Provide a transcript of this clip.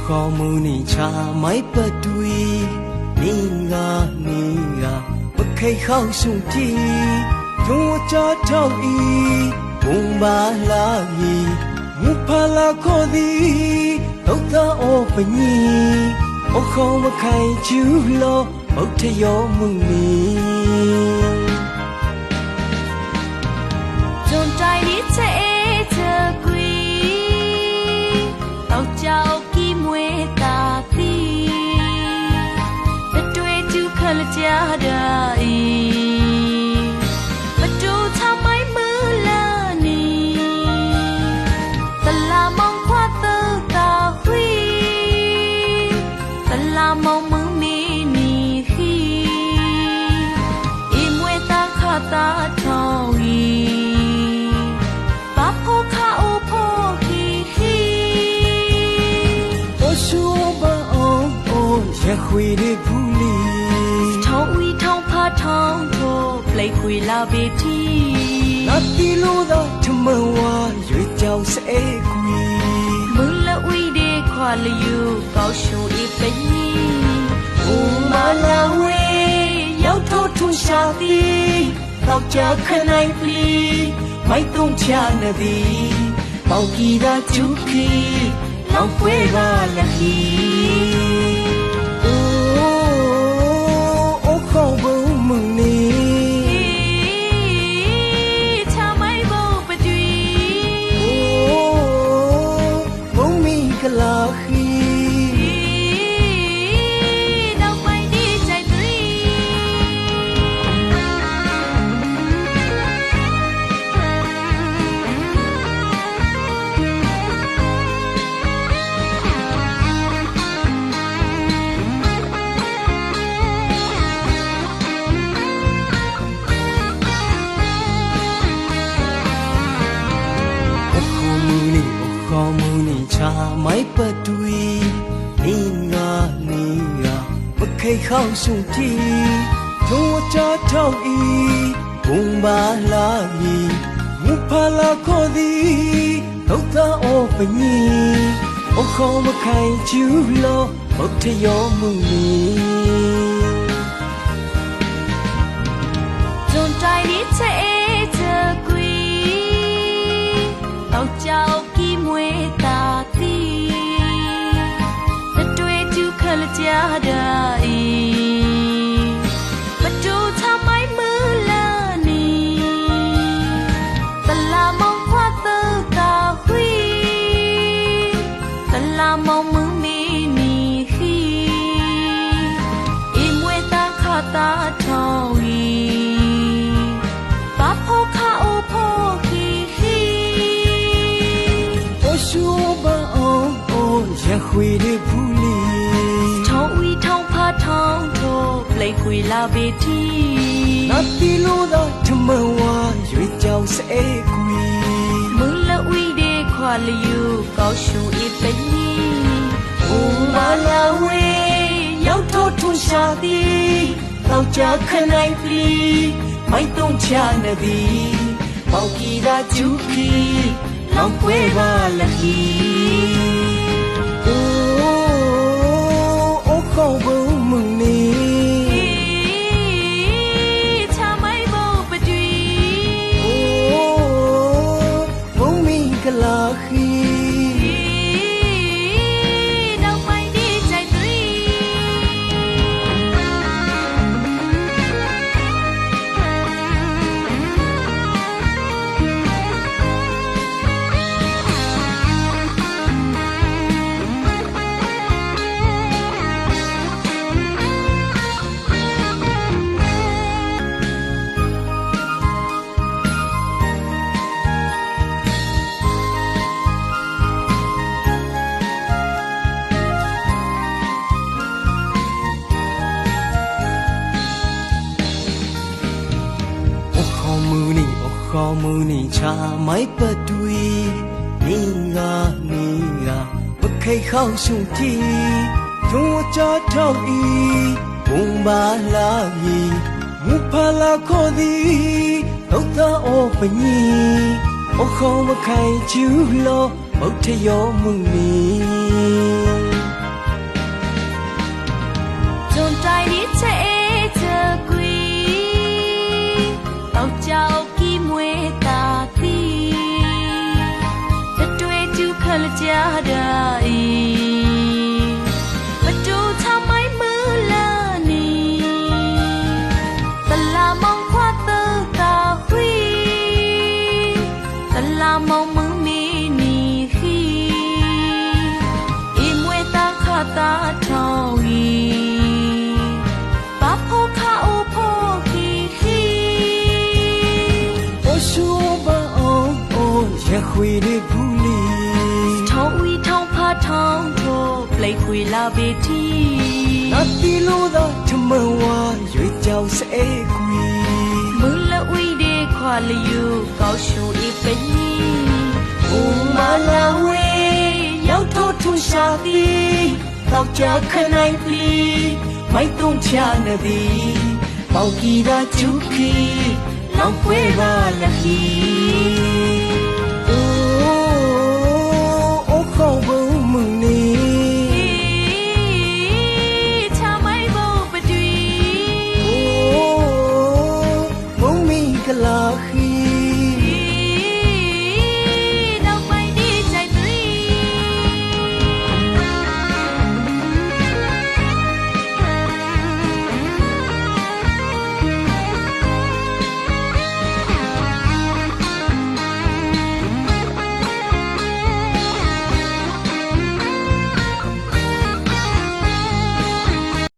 ခေါ်မှုနေချမိုက်ပတ်တွေနေငါမခိတ်ခေါဆုံးတီဒုံချထောက်ဤဘုံပါလာဤမူဖလာခေါ်သည်ဒုက္ခအောပညီအခခေါ်မခိုင်ကျူလောဘုထယောမှုမီจนใจนี้เธอกุยเอาเจ้ากี่มวยตาตีแต่ด้วยจูเคลจาได้ประตูทำไมมือละนี่ตลามองคว้าเตอตาหุยตลามองมือมีนี่ฮีอีมวยตาขาตาทองอีရခွေလေးဖူးလီထောင်းဝီထောင်းဖားထောင်းတော့ပလိတ်ခွေလာပေတီနာတီလို့သာထမဝါရွေကြောင်စဲခွေမူလဝီဒီခွာလယူကောက်ရှုံဤပညီအိုမာလာဝေရောက်တော့ထူရှာသည်တော့ကြခနိုင်ပလီမိုက်တုံးချနေသည်ပေါကီသာကျူခီလောက်ပွဲပါလခီခေါ်မှုနေချမိုက်ပတ်တွေနေငါမခိတ်ခေါဆုံးတီဒုံချထောက်ဤဘုံပါလာဤမူဖလာခေါ်သည်ဒုက္ခအောပညီအခခေါ်မခိုင်ကျူလောဘုထယောမှုမီจนใจนี้เธอกุยเอาเจ้ามวยตาตีแต่ด้วยจูเคลจาได้ประตูทำไมมือละนี่ตลามองคว้าเตอตาหุยตลามองมือมีนี่ฮีอีมวยตาขาตาทองอีป้าพ่อข้าโอพ่อရခွေလေးဖူးလီထောင်းဝီထောင်းဖားထောင်းတော့ပလိတ်ခွေလာပေတီနာတီလို့သာထမဝါရွေကြောင်စဲခွေမူလဝီဒီခွာလယူကောက်ရှုံဤပညီအိုမာလာဝေရောက်တော့ထူရှာသည်တော့ကြခနိုင်ပလီမိုက်တုံးချနေသည်ပေါကီသာကျူခီလောက်ပွဲပါလခီခေါ်ဖို့မှုနေချမိုက်ဖို့ပတူအိုးဘုံမီကလာခီတော့မိုက်ဒီใจသွေးခေါ်မှုနေချမိုက်ပတ်တွေနေငါမခိတ်ခေါဆုံးတီဒုံချထောက်ဤဘုံပါလာဤမူဖလာခေါ်သည်ဒုက္ခအောပညီအခခေါ်မခိုင်ကျူလောဘုထယောမှုမီ လိုက်ဒီချဲချာကွီတော့ကြောက်ကြီးမွေးတာသီတတွေ့ကျူခလကြတာဘတူချမိုင်းမလာနီတလာမောင်ခွတ်တာဝီတလာမောင်မမီနီခီအမွေတာခတာထောင်းဝီဘာဖိုခါအိုဖိုခီခီ 我说吧哦哦，也会的不离。 ထောင်းဝီထောင်းဖာထောင်းထိုးပလိတ်ခွေလာပေတီ 那地路的他们话，越叫是爱贵。 မူလဝီဒီခွာလယူကောက်ရှူဤပနီ 哦马拉维，要偷出下地，到家看来皮，买东家那地，包给他就去，浪费吧了嘿。